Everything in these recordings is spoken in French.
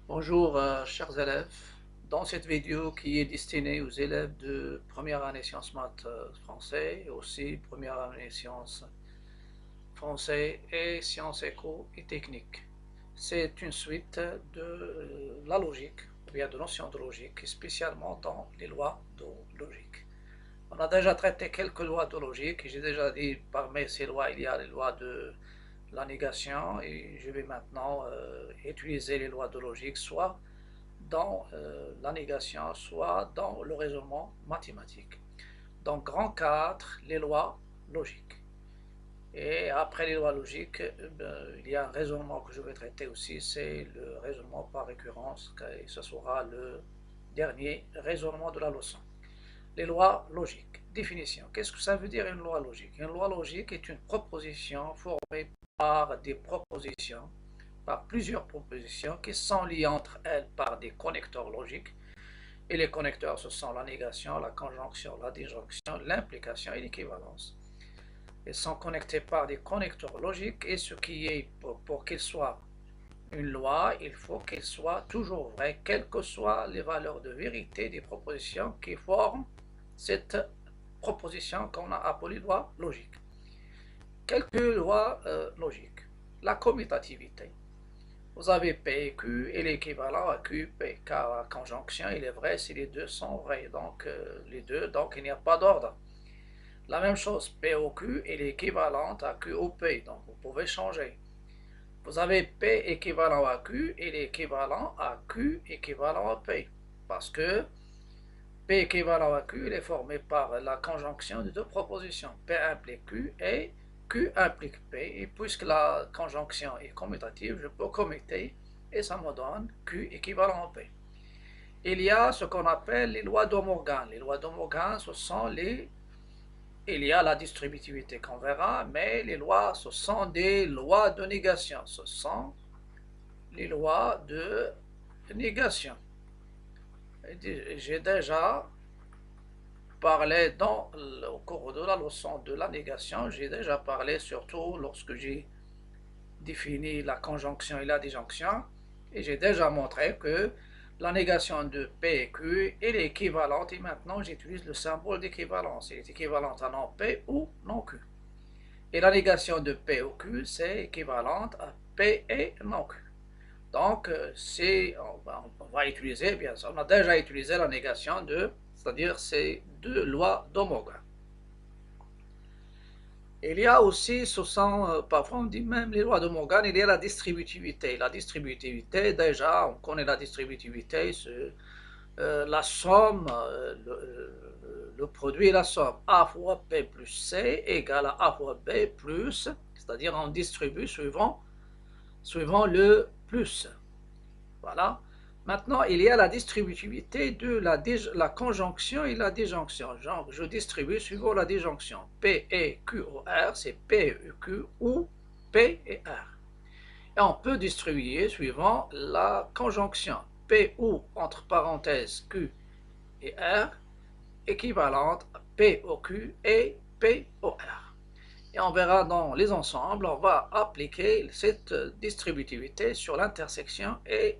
Bonjour chers élèves, dans cette vidéo qui est destinée aux élèves de première année sciences maths français et aussi première année sciences français et sciences éco et techniques. C'est une suite de la logique, ou bien de notions de logique, spécialement dans les lois de logique. On a déjà traité quelques lois de logique et j'ai déjà dit parmi ces lois il y a les lois de la négation et je vais maintenant utiliser les lois de logique soit dans la négation, soit dans le raisonnement mathématique. Donc, grand 4, les lois logiques. Et après les lois logiques, il y a un raisonnement que je vais traiter aussi, c'est le raisonnement par récurrence, et ce sera le dernier raisonnement de la leçon. Les lois logiques. Définition. Qu'est-ce que ça veut dire une loi logique? Une loi logique est une proposition formée par des propositions, par plusieurs propositions qui sont liées entre elles par des connecteurs logiques. Et les connecteurs, ce sont la négation, la conjonction, la disjonction, l'implication et l'équivalence. Ils sont connectés par des connecteurs logiques et ce qui est, pour qu'il soit une loi, il faut qu'elle soit toujours vraie, quelles que soient les valeurs de vérité des propositions qui forment cette proposition qu'on a appelée loi logique. Quelques lois logiques. La commutativité. Vous avez P et Q et l'équivalent à Q, P, car la conjonction, il est vrai si les deux sont vrais, donc les deux, donc il n'y a pas d'ordre. La même chose, P au Q est l'équivalente à Q au P, donc vous pouvez changer. Vous avez P équivalent à Q et l'équivalent à Q équivalent à P, parce que P équivalent à Q, il est formé par la conjonction de deux propositions. P implique Q et Q implique P. Et puisque la conjonction est commutative, je peux commuter et ça me donne Q équivalent à P. Il y a ce qu'on appelle les lois de Morgan. Les lois de Morgan, ce sont les... Il y a la distributivité qu'on verra, mais les lois, ce sont des lois de négation. Ce sont les lois de négation. J'ai déjà parlé au cours de la leçon de la négation, j'ai déjà parlé surtout lorsque j'ai défini la conjonction et la disjonction, et j'ai déjà montré que la négation de P et Q est équivalente, et maintenant j'utilise le symbole d'équivalence, elle est équivalente à non P ou non Q. Et la négation de P ou Q, c'est équivalente à P et non Q. Donc, on va utiliser, bien sûr, on a déjà utilisé la négation de, c'est-à-dire ces deux lois d'Homogen. Il y a aussi, ce sont, parfois on dit même les lois de Morgan, il y a la distributivité. La distributivité, déjà, on connaît la distributivité, c'est la somme, le produit et la somme. A fois P plus C égale à A fois B plus, c'est-à-dire on distribue suivant le plus. Voilà. Maintenant, il y a la distributivité de la conjonction et la disjonction. Genre, je distribue suivant la disjonction. P et Q ou R, c'est P et Q ou P et R. Et on peut distribuer suivant la conjonction. P ou, entre parenthèses, Q et R, équivalente à P au Q et P au R. Et on verra dans les ensembles, on va appliquer cette distributivité sur l'intersection et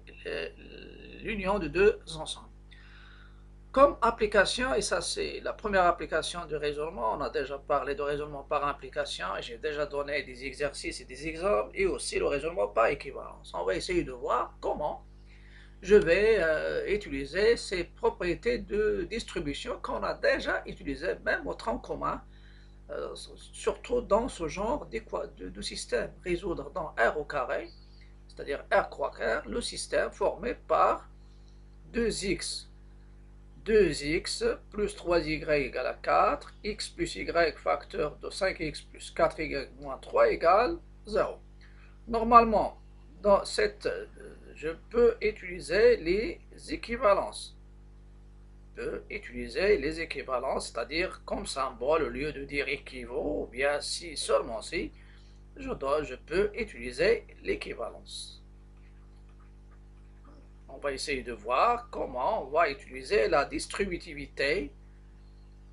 l'union de deux ensembles. Comme application, et ça c'est la première application du raisonnement, on a déjà parlé de raisonnement par implication, et j'ai déjà donné des exercices et des exemples, et aussi le raisonnement par équivalence. On va essayer de voir comment je vais utiliser ces propriétés de distribution qu'on a déjà utilisées même au tronc commun, surtout dans ce genre de système. Résoudre dans R au carré, c'est-à-dire R croix R, le système formé par 2x plus 3y égale à 4, x plus y facteur de 5x plus 4y moins 3 égale 0. Normalement, dans je peux utiliser les équivalences. C'est-à-dire comme symbole, au lieu de dire équivaut, ou bien si, seulement si, je peux utiliser l'équivalence. On va essayer de voir comment on va utiliser la distributivité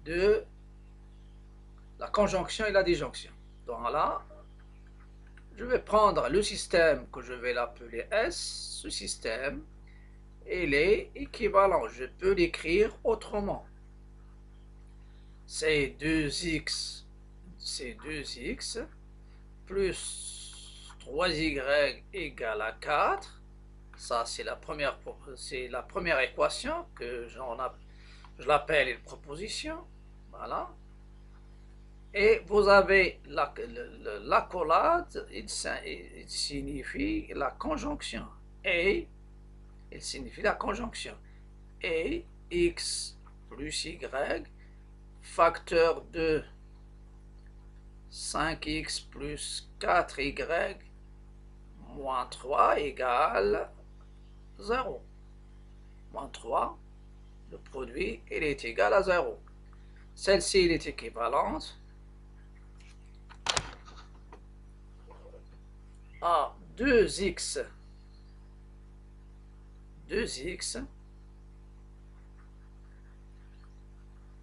de la conjonction et la disjonction. Donc là, je vais prendre le système que je vais l'appeler S. Ce système, il est équivalent. Je peux l'écrire autrement. C'est 2x plus 3y égale à 4. Ça, c'est la première équation que je l'appelle une proposition. Voilà. Et vous avez l'accolade, il signifie la conjonction. Et, il signifie la conjonction. Et x plus y, facteur de 5x plus 4y moins 3 égale 0. Moins 3, le produit, il est égal à 0. Celle-ci, elle est équivalente à 2x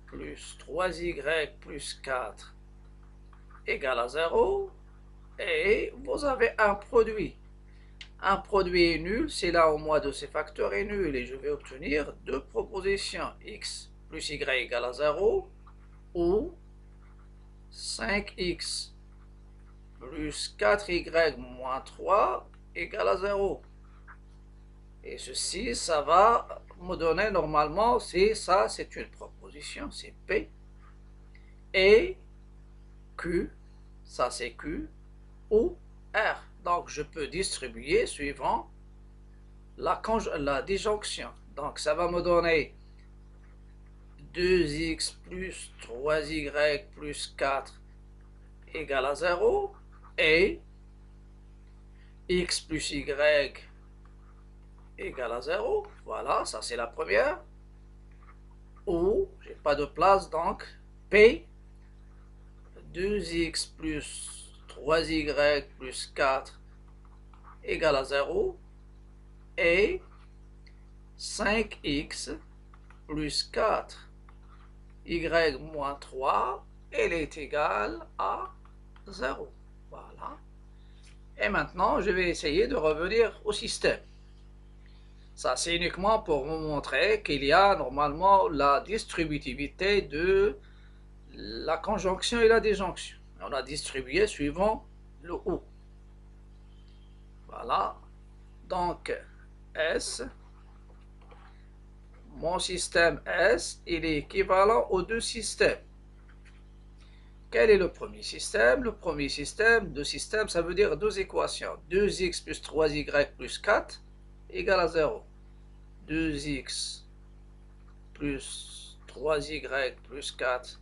plus 3y plus 4 égale à 0. Et vous avez un produit. Un produit est nul, c'est là au moins de ces facteurs est nul. Et je vais obtenir deux propositions. X plus y égale à 0 ou 5x plus 4y moins 3 égale à 0. Et ceci, ça va me donner normalement, c'est ça, c'est une proposition, c'est P. Et Q, ça c'est Q, ou R. Donc je peux distribuer suivant la disjonction. Donc ça va me donner 2x plus 3y plus 4 égale à 0 et x plus y égale à 0. Voilà, ça c'est la première. Ou, j'ai pas de place, donc P 2x plus 3y plus 4 égale à 0 et 5x plus 4 y moins 3, elle est égale à 0. Voilà. Et maintenant, je vais essayer de revenir au système. Ça, c'est uniquement pour vous montrer qu'il y a normalement la distributivité de la conjonction et la disjonction. On a distribué suivant le ou. Voilà. Donc, S, mon système S, il est équivalent aux deux systèmes. Quel est le premier système? Le premier système, deux systèmes, ça veut dire deux équations. 2x plus 3y plus 4 égale à 0. 2x plus 3y plus 4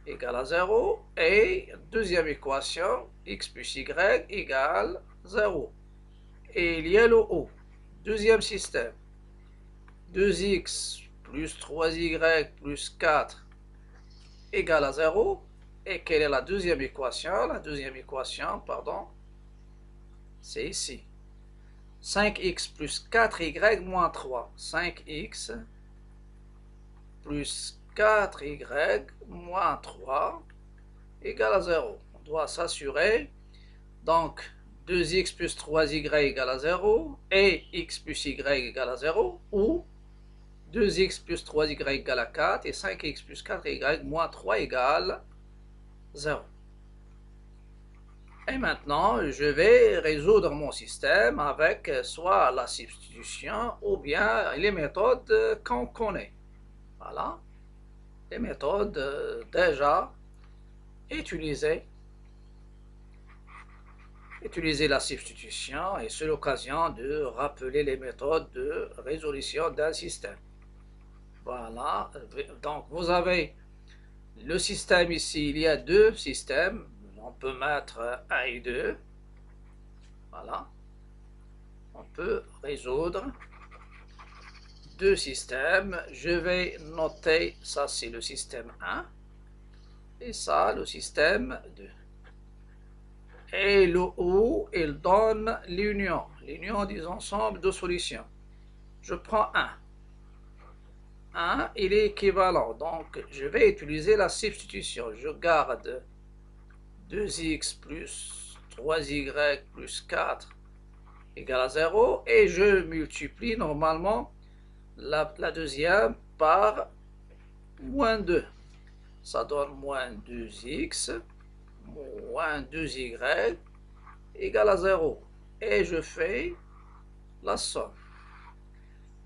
égale à 0. Et deuxième équation, x plus y égale 0. Et il y a le O. Deuxième système. 2x plus 3y plus 4 égale à 0. Et quelle est la deuxième équation? La deuxième équation, pardon, c'est ici. 5x plus 4y moins 3. 5x plus 4y moins 3 égale à 0. On doit s'assurer. Donc, 2x plus 3y égale à 0 et x plus y égale à 0 ou 2x plus 3y égale à 4 et 5x plus 4y moins 3 égale 0. Et maintenant, je vais résoudre mon système avec soit la substitution ou bien les méthodes qu'on connaît. Voilà, les méthodes déjà utilisées. Utiliser la substitution et c'est l'occasion de rappeler les méthodes de résolution d'un système. Voilà, donc vous avez le système ici, il y a deux systèmes, on peut mettre 1 et 2, voilà, on peut résoudre deux systèmes, je vais noter, ça c'est le système 1, et ça le système 2. Et le ou, il donne l'union des ensembles de solutions. Je prends 1. 1, il est équivalent. Donc, je vais utiliser la substitution. Je garde 2x plus 3y plus 4 égale à 0 et je multiplie normalement la deuxième par moins 2. Ça donne moins 2x moins 2y égale à 0. Et je fais la somme.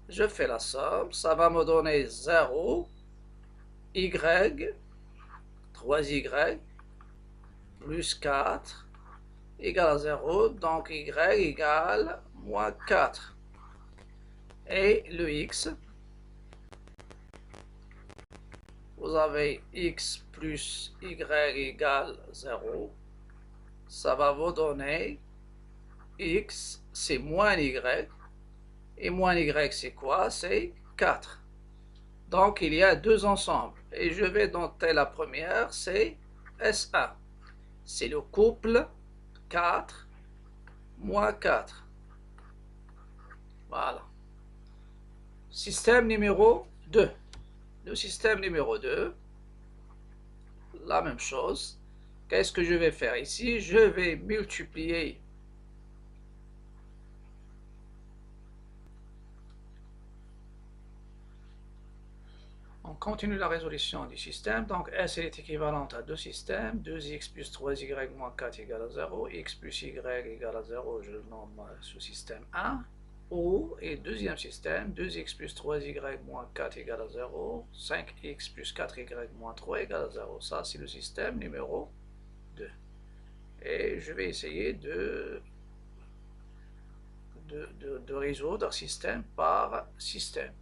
Je fais la somme, ça va me donner 0, y, 3y, plus 4, égale à 0, donc y égale moins 4. Et le x, vous avez x plus y égale 0, ça va vous donner x, c'est moins y, et moins y c'est quoi? C'est 4. Donc il y a deux ensembles, et je vais noter la première, c'est S1. C'est le couple 4 moins 4. Voilà. Système numéro 2. Le système numéro 2, la même chose. Qu'est-ce que je vais faire ici? Je vais multiplier on continue la résolution du système. Donc S est équivalente à deux systèmes. 2x plus 3y moins 4 égale à 0. X plus y égale à 0. Je le nomme sous système 1. Ou, et deuxième système, 2x plus 3y moins 4 égale à 0. 5x plus 4y moins 3 égale à 0. Ça, c'est le système numéro 2. Et je vais essayer de résoudre système par système.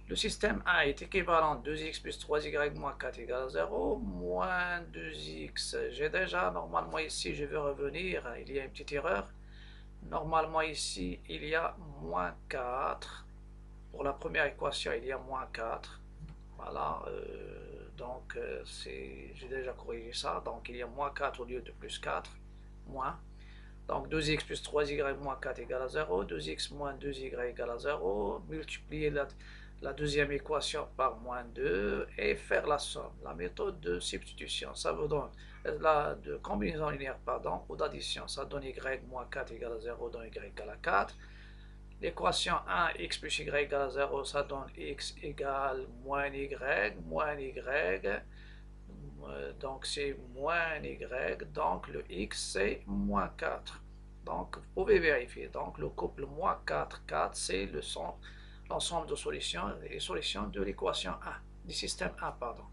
Le système 1 est équivalent 2x plus 3y moins 4 égale à 0, moins 2x. J'ai déjà, normalement ici, je vais revenir, il y a une petite erreur. Normalement ici, il y a moins 4. Pour la première équation, il y a moins 4. Voilà, donc j'ai déjà corrigé ça. Donc il y a moins 4 au lieu de plus 4. Moins. Donc 2x plus 3y moins 4 égale à 0. 2x moins 2y égale à 0. Multiplier la deuxième équation par moins 2 et faire la somme. La méthode de substitution, ça vous donne de combinaison linéaire, pardon, ou d'addition, ça donne y moins 4 égale à 0, donc y égale à 4. L'équation 1, x plus y égale à 0, ça donne x égale moins y, donc c'est moins y, donc le x c'est moins 4. Donc vous pouvez vérifier, donc le couple moins 4, 4, c'est l'ensemble de solutions, les solutions de l'équation 1, du système 1, pardon.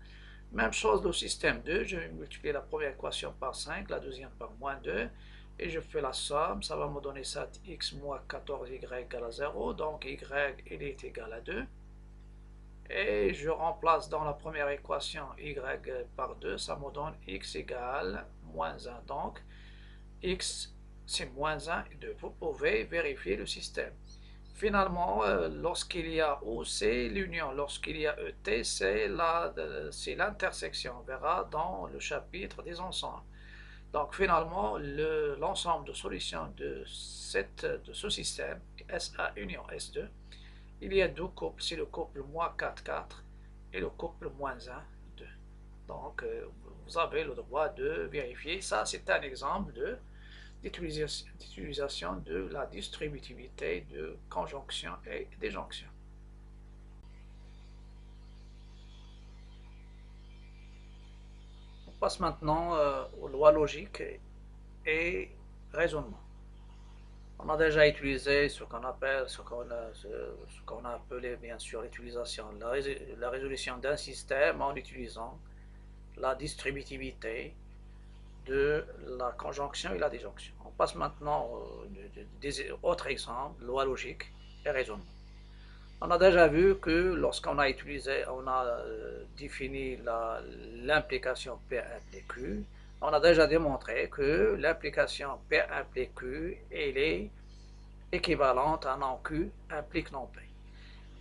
Même chose le système 2, je vais multiplier la première équation par 5, la deuxième par moins 2, et je fais la somme, ça va me donner 7x moins 14y égale à 0, donc y il est égal à 2. Et je remplace dans la première équation y par 2, ça me donne x égale moins 1, donc x c'est moins 1 et 2. Vous pouvez vérifier le système. Finalement, lorsqu'il y a OC, l'union, lorsqu'il y a ET, c'est l'intersection. On verra dans le chapitre des ensembles. Donc finalement, l'ensemble de solutions de ce système, SA union S2, il y a deux couples, c'est le couple moins 4, 4 et le couple moins 1, 2. Donc vous avez le droit de vérifier. Ça, c'est un exemple d'utilisation de la distributivité de conjonction et déjonction. On passe maintenant aux lois logiques et raisonnement. On a déjà utilisé ce qu'on a appelé bien sûr l'utilisation, la résolution d'un système en utilisant la distributivité de la conjonction et la disjonction. On passe maintenant des autres exemples, loi logique et raisonnement. On a déjà vu que lorsqu'on a défini l'implication P implique Q, on a déjà démontré que l'implication P implique Q, elle est équivalente à non Q implique non P.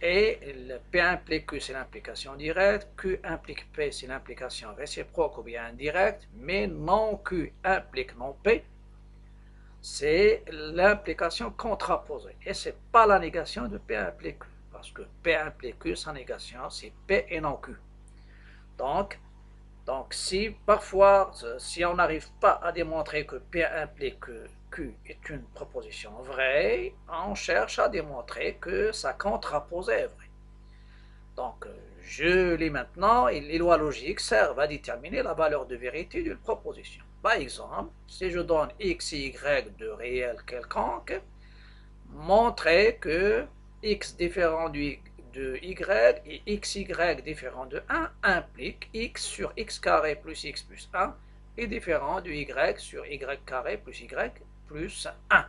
Et le P implique Q, c'est l'implication directe, Q implique P, c'est l'implication réciproque ou bien indirecte, mais non Q implique non P, c'est l'implication contraposée. Et ce n'est pas la négation de P implique Q, parce que P implique Q, sa négation, c'est P et non Q. Donc si parfois, si on n'arrive pas à démontrer que P implique Q est une proposition vraie, on cherche à démontrer que sa contraposée est vraie. Donc, je lis maintenant, et les lois logiques servent à déterminer la valeur de vérité d'une proposition. Par exemple, si je donne x et y de réels quelconques, montrer que x différent de y et xy différent de 1 implique x sur x carré plus x plus 1 est différent de y sur y carré plus y plus 1.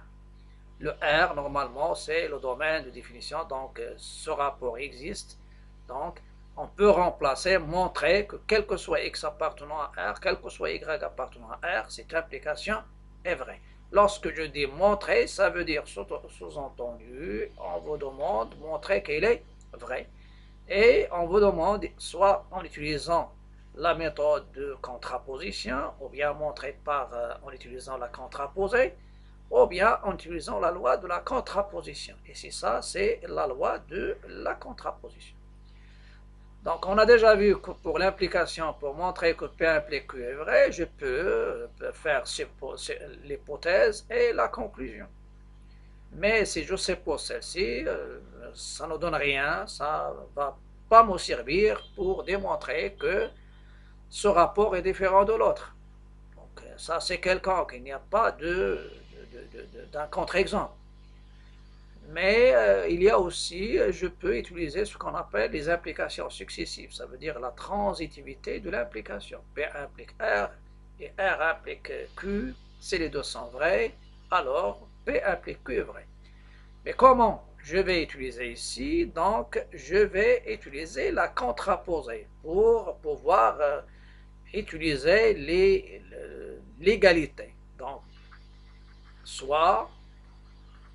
Le R, normalement, c'est le domaine de définition, donc ce rapport existe. Donc, on peut remplacer, montrer que quel que soit x appartenant à R, quel que soit y appartenant à R, cette implication est vraie. Lorsque je dis montrer, ça veut dire sous-entendu, on vous demande de montrer qu'elle est vraie. Et on vous demande, soit en utilisant la méthode de contraposition, ou bien montrer en utilisant la contraposée, ou bien en utilisant la loi de la contraposition. Et c'est ça, c'est la loi de la contraposition. Donc, on a déjà vu que pour l'implication, pour montrer que P implique Q est vrai, je peux faire l'hypothèse et la conclusion. Mais si je suppose celle-ci, ça ne donne rien, ça ne va pas me servir pour démontrer que ce rapport est différent de l'autre. Donc, ça, c'est quelconque, il n'y a pas d'un contre-exemple. Mais il y a aussi, je peux utiliser ce qu'on appelle les implications successives. Ça veut dire la transitivité de l'implication. P implique R et R implique Q. Si les deux sont vrais, alors P implique Q est vrai. Mais comment je vais utiliser ici? Donc, je vais utiliser la contraposée pour pouvoir utiliser l'égalité. Donc, soit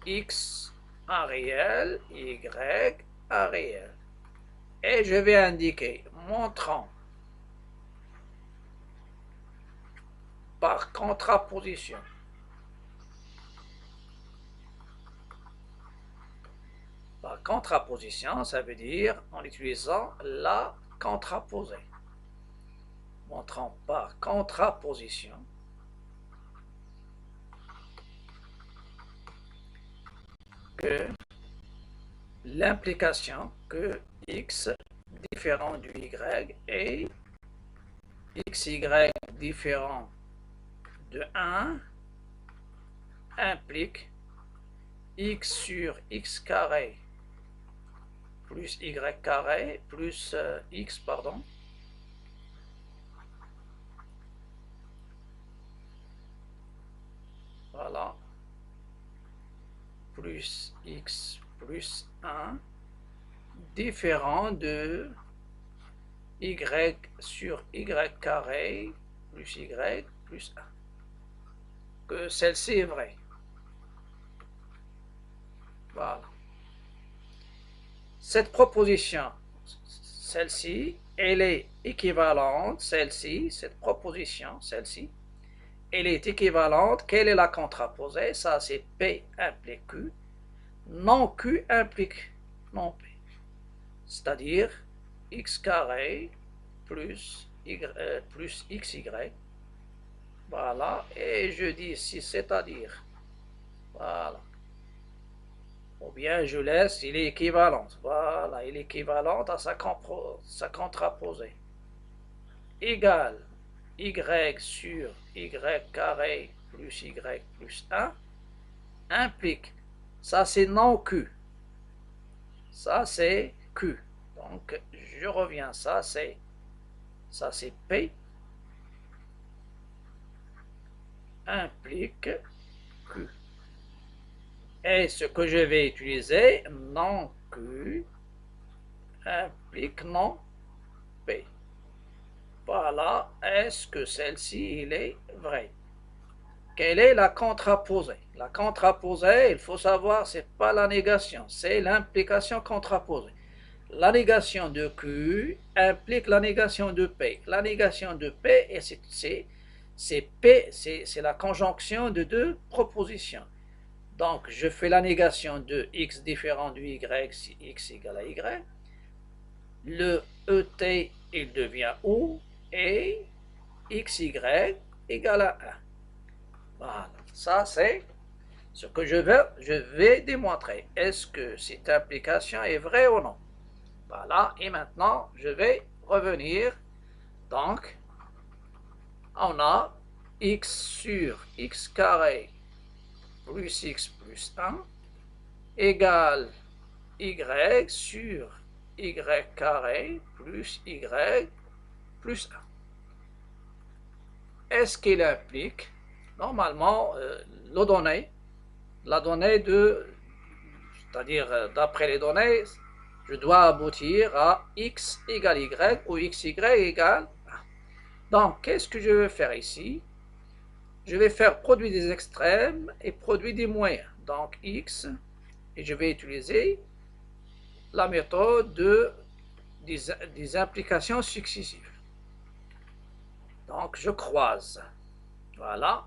x un réel, y un réel. Et je vais indiquer montrant par contraposition par contraposition, ça veut dire en utilisant la contraposée. Montrant par contraposition que l'implication que x différent du y et xy différent de 1 implique x sur x carré plus y carré plus x, pardon, voilà, plus x plus 1 différent de y sur y carré plus y plus 1. Que celle-ci est vraie. Voilà. Cette proposition, celle-ci, elle est équivalente, celle-ci, cette proposition, celle-ci, elle est équivalente. Quelle est la contraposée? Ça, c'est P implique Q. Non Q implique non P. C'est-à-dire x carré plus xy. Voilà. Et je dis ici, c'est-à-dire. Voilà. Ou bien je laisse, il est équivalente. Voilà, il est équivalente à sa contraposée. Égale y sur y carré plus y plus 1 implique, ça c'est non Q. Ça c'est Q. Donc je reviens, ça c'est P implique Q. Et ce que je vais utiliser, non Q implique non P. Voilà, est-ce que celle-ci, il est vrai? Quelle est la contraposée? La contraposée, il faut savoir, c'est pas la négation, c'est l'implication contraposée. La négation de Q implique la négation de P. La négation de P, c'est la conjonction de deux propositions. Donc, je fais la négation de x différent du y si x égale à y. Le ET, il devient OU et XY égale à 1. Voilà, ça c'est Ce que je vais démontrer. Est-ce que cette implication est vraie ou non? Voilà, et maintenant, je vais revenir. Donc, on a x sur x carré plus x plus 1 égale y sur y carré plus y plus 1. Est-ce qu'il implique, normalement, la donnée c'est-à-dire d'après les données, je dois aboutir à x égale y ou xy égale 1. Donc, qu'est-ce que je vais faire ici? Je vais faire produit des extrêmes et produit des moyens. Donc, x, et je vais utiliser la méthode des implications successives. Donc, je croise. Voilà.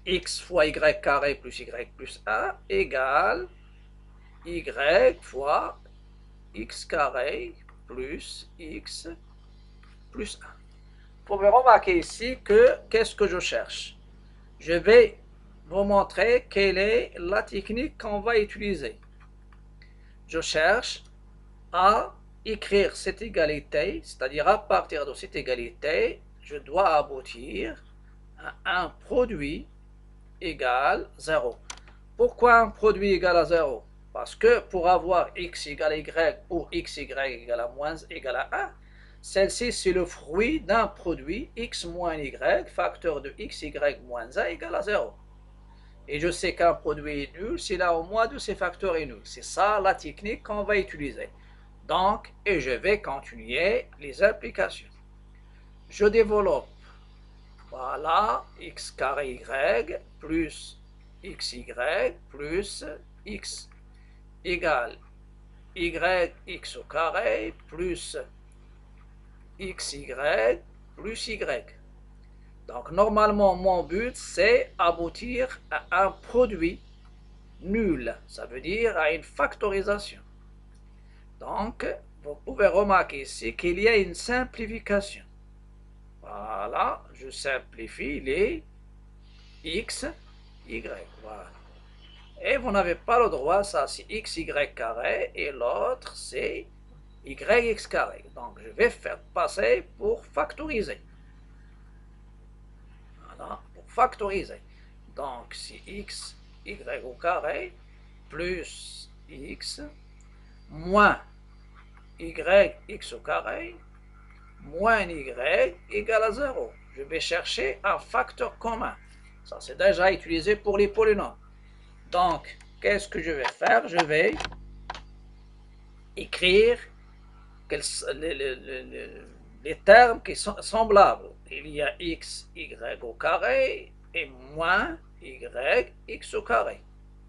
X fois y carré plus y plus 1 égale y fois x carré plus x plus 1. Vous pouvez remarquer ici que qu'est-ce que je cherche? Je vais vous montrer quelle est la technique qu'on va utiliser. Je cherche à écrire cette égalité, c'est-à-dire à partir de cette égalité, je dois aboutir à un produit égal 0. Pourquoi un produit égal à 0? Parce que pour avoir x égale à y ou xy égale à moins égale à 1, celle-ci c'est le fruit d'un produit x moins y, facteur de xy moins 1 égale à 0. Et je sais qu'un produit est nul si là au moins de ses facteurs est nul. C'est ça la technique qu'on va utiliser. Donc, et je vais continuer les applications. Je développe, voilà, x carré y plus xy plus x égale yx au carré plus xy plus y. Donc, normalement, mon but, c'est aboutir à un produit nul. Ça veut dire à une factorisation. Donc, vous pouvez remarquer ici qu'il y a une simplification. Voilà, je simplifie les x, y. Voilà. Et vous n'avez pas le droit, ça c'est xy carré et l'autre c'est yx carré. Donc, je vais faire passer pour factoriser. Voilà, pour factoriser. Donc, c'est x, y au carré, plus x, moins y, x au carré, moins y égale à 0. Je vais chercher un facteur commun. Ça, c'est déjà utilisé pour les polynômes. Donc, qu'est-ce que je vais faire? Je vais écrire les termes qui sont semblables. Il y a x, y au carré et moins y, x au carré.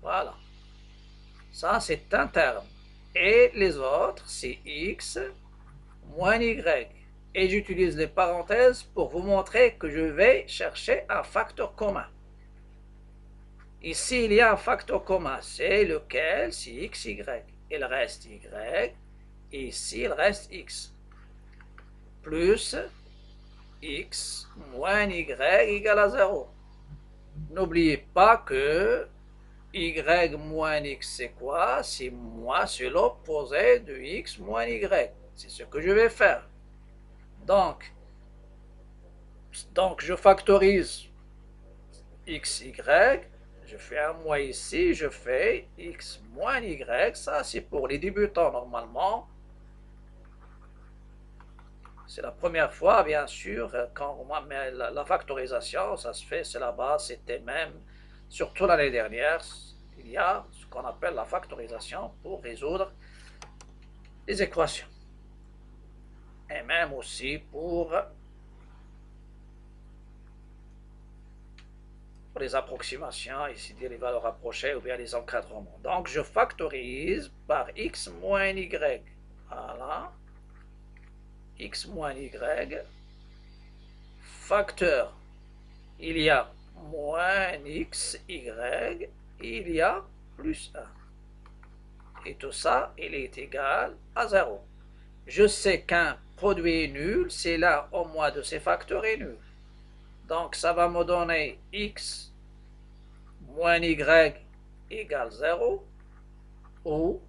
Voilà. Ça, c'est un terme. Et les autres, c'est x moins y. Et j'utilise les parenthèses pour vous montrer que je vais chercher un facteur commun. Ici, il y a un facteur commun. C'est lequel? C'est x, y. Il reste y. Et ici, il reste x. Plus x moins y égale à 0. N'oubliez pas que y moins x, c'est quoi? C'est l'opposé de x moins y. C'est ce que je vais faire. Donc je factorise x, y. Je fais un moins ici. Je fais x moins y. Ça, c'est pour les débutants normalement. C'est la première fois, bien sûr, quand mais la factorisation, ça se fait, c'est la base, c'était même, surtout l'année dernière, il y a ce qu'on appelle la factorisation pour résoudre les équations. Et même aussi pour les approximations, ici les valeurs rapprochées ou bien les encadrements. Donc je factorise par x moins y. Voilà. X moins y, facteur, il y a moins x, y, il y a plus 1. Et tout ça, il est égal à 0. Je sais qu'un produit est nul, c'est là au moins de ses facteurs est nul. Donc ça va me donner x moins y égale 0 ou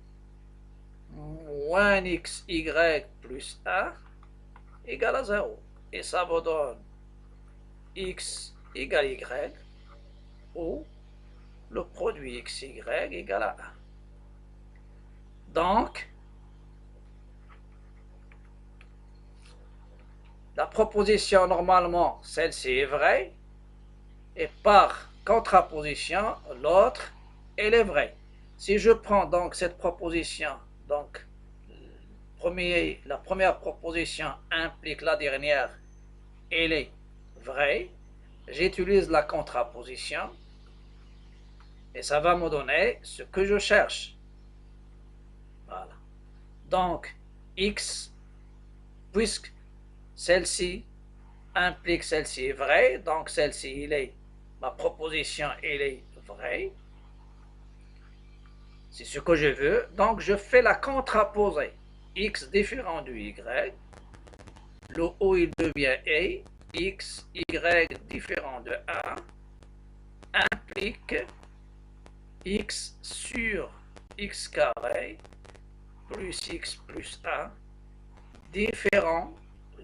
moins xy plus 1 égale à 0. Et ça vous donne x égale y ou le produit xy égale à 1. Donc, la proposition, normalement, celle-ci est vraie, et par contraposition, l'autre, elle est vraie. Si je prends donc cette proposition, donc la première proposition implique la dernière, elle est vraie, j'utilise la contraposition, et ça va me donner ce que je cherche. Voilà. Donc, x, puisque celle-ci implique celle-ci est vraie, donc celle-ci, ma proposition, elle est vraie. C'est ce que je veux. Donc, je fais la contraposée. X différent du Y. Le O, il devient A. X, Y différent de 1 implique X sur X carré plus X plus 1 différent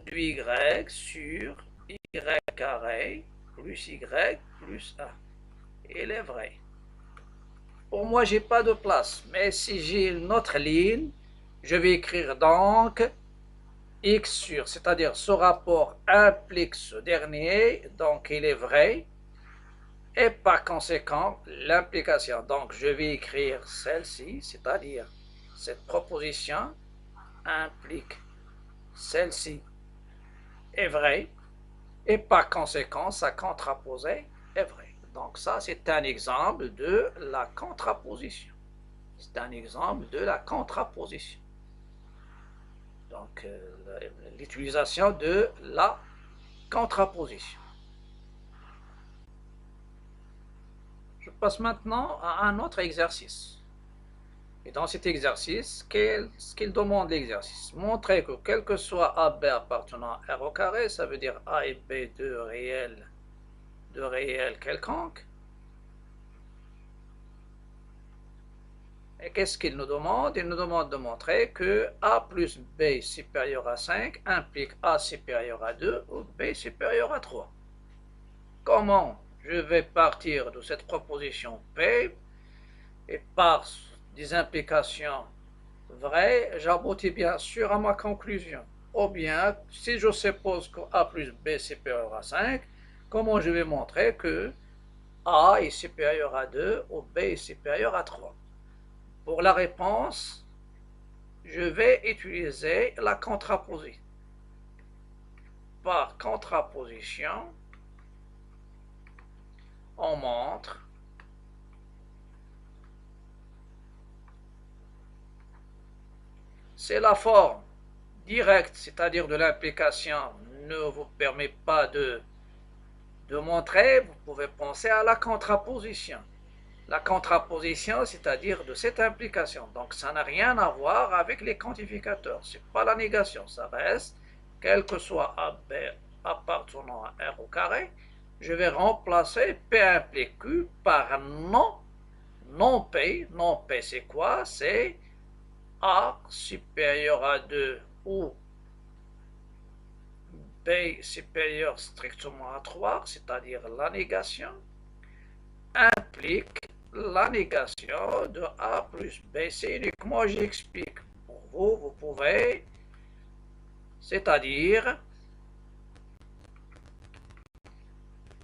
du Y sur Y carré plus Y plus 1. Il est vrai. Pour moi, j'ai pas de place, mais si j'ai une autre ligne, je vais écrire donc x sur, c'est-à-dire ce rapport implique ce dernier, donc il est vrai, et par conséquent, l'implication. Donc je vais écrire celle-ci, c'est-à-dire cette proposition implique celle-ci est vraie, et par conséquent, sa contraposée est vraie. Donc ça, c'est un exemple de la contraposition. C'est un exemple de la contraposition. Donc, l'utilisation de la contraposition. Je passe maintenant à un autre exercice. Et dans cet exercice, ce qu'il demande l'exercice? Montrer que quel que soit AB appartenant à R au carré, ça veut dire A et B deux réels quelconques. Et qu'est-ce qu'il nous demande? Il nous demande de montrer que A plus B supérieur à 5 implique A supérieur à 2 ou B supérieur à 3. Comment je vais partir de cette proposition P et par des implications vraies, j'aboutis bien sûr à ma conclusion. Ou bien, si je suppose que A plus B supérieur à 5, comment je vais montrer que A est supérieur à 2 ou B est supérieur à 3? Pour la réponse, je vais utiliser la contraposition. Par contraposition, on montre c'est la forme directe, c'est-à-dire de l'implication, ne vous permet pas de montrer, vous pouvez penser à la contraposition. La contraposition, c'est-à-dire de cette implication. Donc, ça n'a rien à voir avec les quantificateurs. Ce n'est pas la négation. Ça reste, quel que soit AB appartenant à R au carré, je vais remplacer P implique Q par non P. Non P, c'est quoi? C'est A supérieur à 2 ou B supérieur strictement à 3, c'est-à-dire la négation, implique la négation de A plus B. C'est uniquement, j'explique. Pour vous, vous pouvez, c'est-à-dire,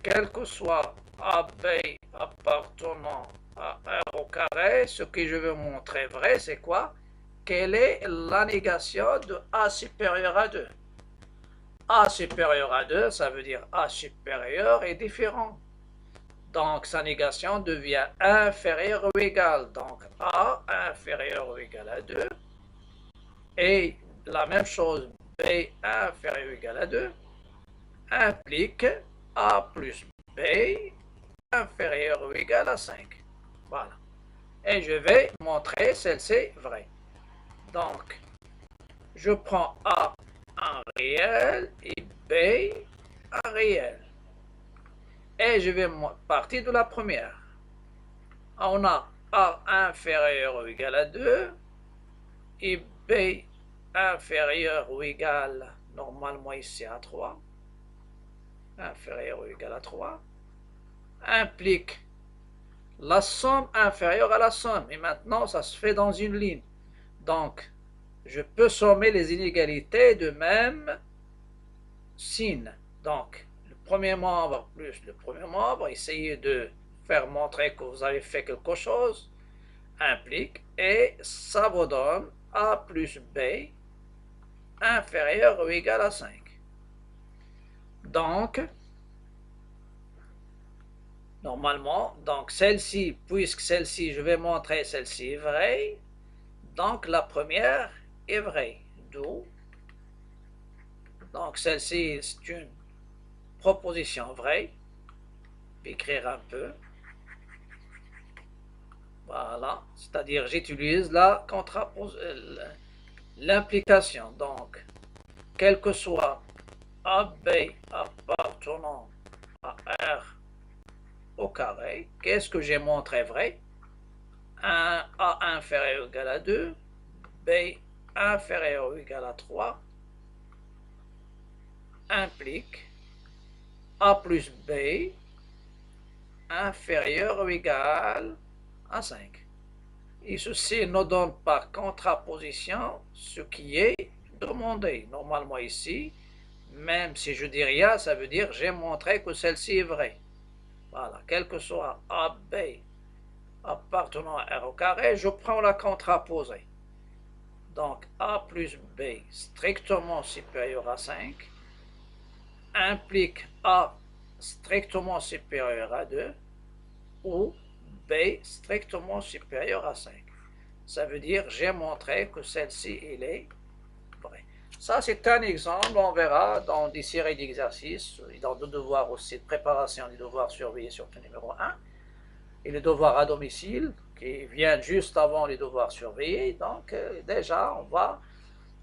quel que soit AB appartenant à R au carré, ce que je veux montrer vrai, c'est quoi? Quelle est la négation de A supérieur à 2? A supérieur à 2, ça veut dire A supérieur est différent. Donc, sa négation devient inférieure ou égale. Donc, A inférieur ou égal à 2. Et la même chose, B inférieur ou égal à 2 implique A plus B inférieur ou égal à 5. Voilà. Et je vais montrer celle-ci vraie. Donc, je prends A en réel et B en réel. Et je vais partir de la première. On a A inférieur ou égal à 2 et B inférieur ou égal, normalement ici à 3, inférieur ou égal à 3, implique la somme inférieure à la somme. Et maintenant, ça se fait dans une ligne. Donc, je peux sommer les inégalités de même signe. Donc, le premier membre plus le premier membre, essayez de faire montrer que vous avez fait quelque chose, implique, et ça vous donne A plus B inférieur ou égal à 5. Donc, normalement, donc celle-ci, puisque celle-ci, je vais montrer celle-ci est vraie, donc la première est vraie. D'où, donc celle-ci, c'est une proposition vraie. Je vais écrire un peu. Voilà, c'est-à-dire j'utilise la l'implication. Donc, quel que soit AB appartenant à R au carré, qu'est-ce que j'ai montré vrai? A inférieur ou égal à 2, B inférieur ou égal à 3 implique A plus B inférieur ou égal à 5. Et ceci ne donne par contraposition ce qui est demandé. Normalement ici, même si je dis rien, ça veut dire j'ai montré que celle-ci est vraie. Voilà, quel que soit AB appartenant à R au carré, je prends la contraposée. Donc A plus B strictement supérieur à 5 implique A strictement supérieur à 2 ou B strictement supérieur à 5. Ça veut dire j'ai montré que celle-ci elle est vraie. Ça c'est un exemple, on verra dans des séries d'exercices et dans des devoirs aussi de préparation des devoirs surveillés surtout numéro 1 et les devoirs à domicile qui viennent juste avant les devoirs surveillés. Donc déjà on va,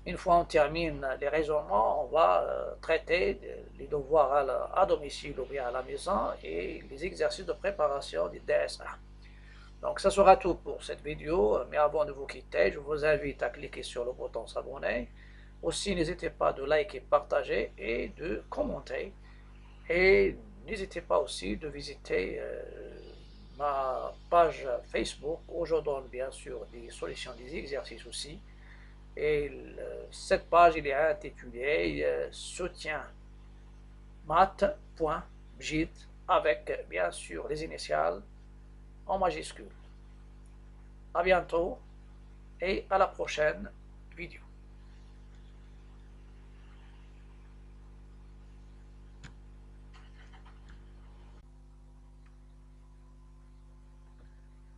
une fois on termine les raisonnements, on va traiter les devoirs à domicile ou bien à la maison et les exercices de préparation des DSA. Donc ça sera tout pour cette vidéo, mais avant de vous quitter, je vous invite à cliquer sur le bouton s'abonner. Aussi n'hésitez pas de liker, partager et de commenter. Et n'hésitez pas aussi de visiter ma page Facebook où je donne bien sûr des solutions, des exercices aussi. Et cette page il est intitulée soutien math.bgit avec bien sûr les initiales en majuscule. À bientôt et à la prochaine vidéo.